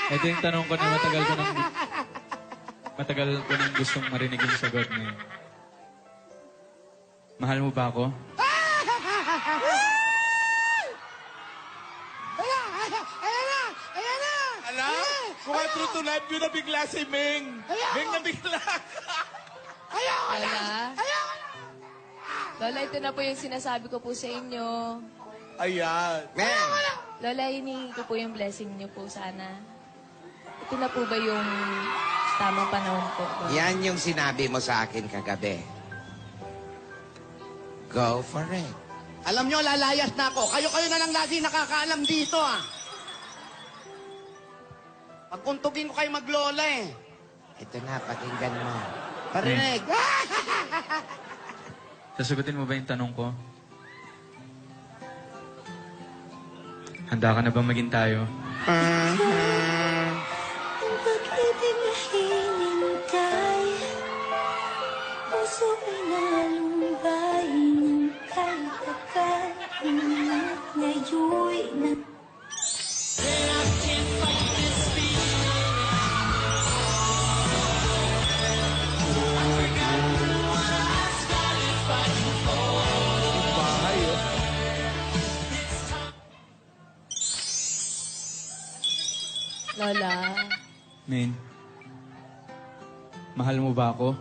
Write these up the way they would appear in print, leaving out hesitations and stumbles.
Ito yung tanong ko na matagal ko nang gustong marinig yung sagot niya. Mahal mo ba ako? Ala, kung true to life yun, nabigla si Ming. Ming nabigla. Lola? Lola, ito na po yung sinasabi ko po sa inyo. Ayan. Lola, hinihingi ko po yung blessing niyo po sana. Ito na po ba yung tamang panahon po? Lola? Yan yung sinabi mo sa akin kagabi. Go for it. Alam nyo, lalayas na ako. Kayo-kayo na lang lagi nakakaalam dito, ah. Pagkuntugin ko kayo maglola, eh. Ito na, pakinggan mo. Parinig. Sasagutin mo ba yung tanong ko? Handa ka na bang maging tayo? Bakit hinintay? Puso ay nalumbay ng kahit akala ngayon'y na... Lola, Main, mahal mo ba ako?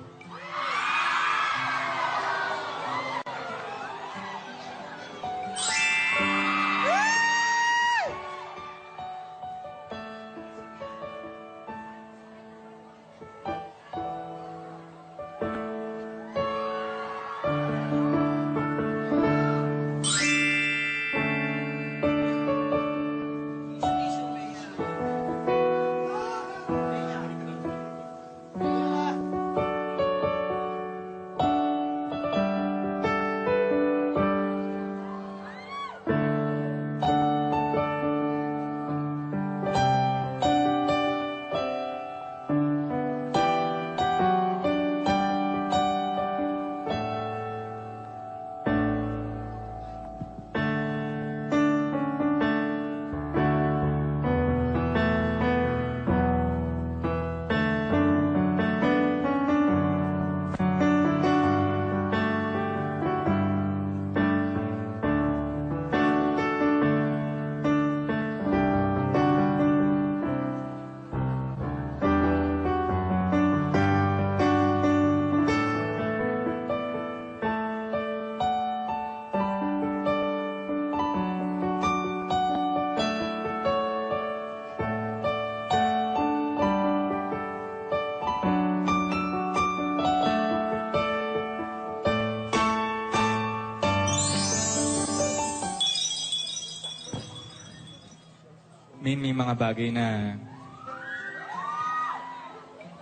May mga bagay na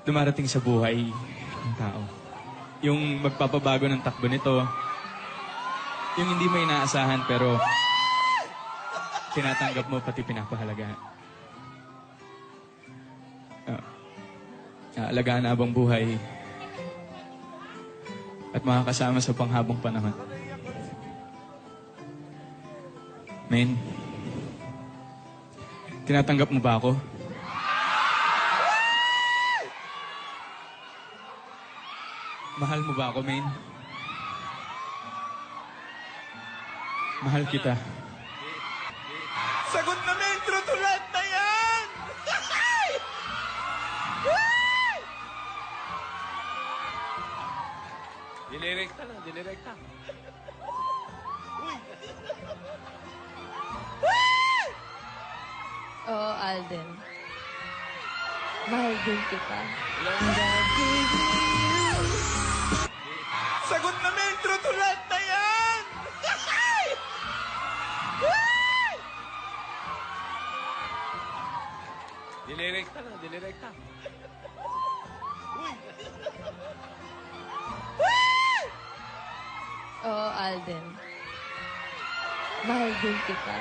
dumarating sa buhay ng tao. Yung magpapabago ng takbo nito, yung hindi mo inaasahan pero tinatanggap mo pati pinapahalagaan. Alagaan na abang buhay at makakasama sa panghabang panahon. Men, tinatanggap mo ba ako? Mahal mo ba ako, men? Mahal kita. Sagot na, Ming. True to life na yan. Dinirekta na, dinirekta. oo, Alden. Mahal din kita. Sagot na, Ming. True to life na yan. Dinirekta na, dinirekta. Oo, Alden. Mahal din kita.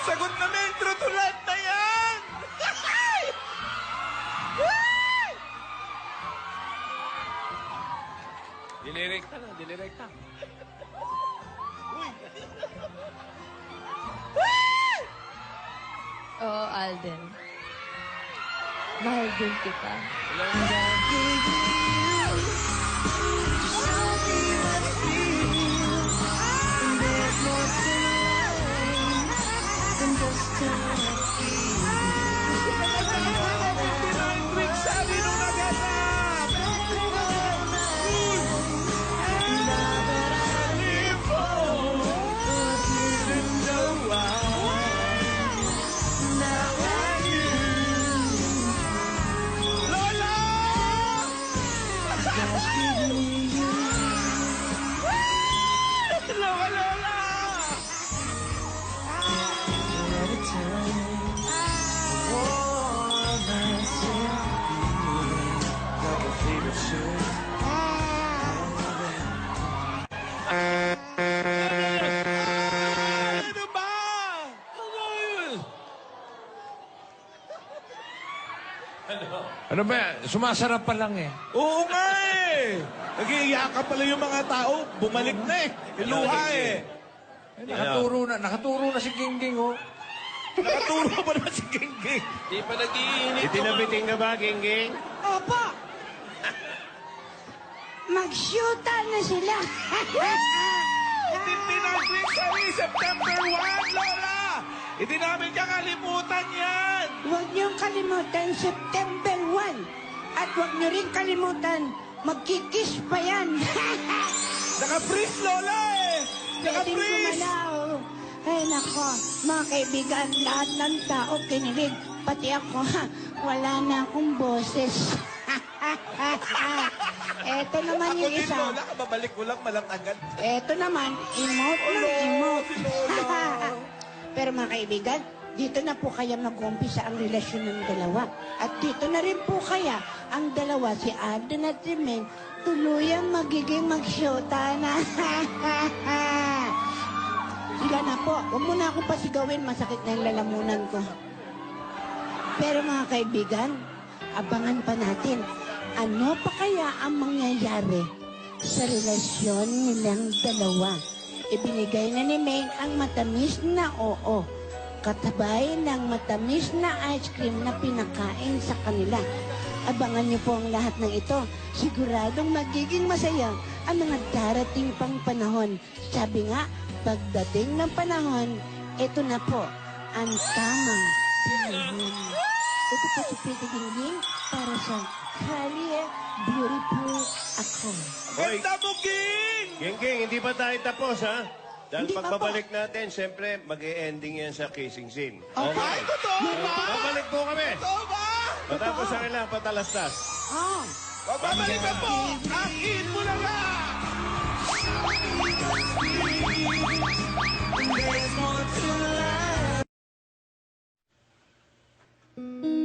Sagot na, Ming. True to life na yan. Dinirekta na, dinirekta. Oo, Alden. Mahal din kita. Sabi nung naganap! Lola! Lola, Lola! Ano ba? Ano ba? Sumasarap pa lang eh. Oo nga eh! Nag-iiyakan pala yung mga tao. Bumalik na eh. Iluha eh. Nakaturo na si Gingging, oh. Nakaturo pa naman si Gingging. Di pa nag-iinit. Itinabiting ka ba, Gingging? Opo! Mag-shoota na sila. Tintinang Twins Ari, September 1, Lola! Hindi namin kakalimutan yan! Huwag niyong kalimutan September 1. At huwag niyo rin kalimutan, magkikis pa yan. Naka-freeze, Lola eh! Pwedeng Naka-freeze! gumalaw. Ay nako, mga kaibigan, lahat ng tao kinilig. Pati ako, wala na akong boses. Eto naman Ako yung din, isa. Lola. Kababalik ko lang malang agad. Eto naman, emote ng emote. si Lola. Pero mga kaibigan, dito na po kaya mag-umpisa ang relasyon ng dalawa. At dito na rin po kaya ang dalawa, si Alden at si Meng, tuluyang magiging mag-shota na. Sila na po. Huwag mo na akong pasigawin, masakit na yung lalamunan ko. Pero mga kaibigan, abangan pa natin. Ano pa kaya ang mangyayari sa relasyon nilang dalawa? Ibinigay na ni Meng ang matamis na oo, katabay ng matamis na ice cream na pinakain sa kanila. Abangan niyo po ang lahat ng ito. Siguradong magiging masaya ang mga darating pang panahon. Sabi nga, pagdating ng panahon, ito na po ang tamang panahon. Ito po si Pretty Gingging para sa Kali Beautiful Ako. Ganda mo, King! Gingging, hindi pa tayo tapos, ha? Dahil Hindi pa pagbabalik natin, siyempre, mag-e-ending yan sa kissing scene. Ay, totoo ba? Babalik po kami. Totoo ba? Matapos ang ilang patalastas. Oh, Babalik na po! Ang in mo na nga! Thank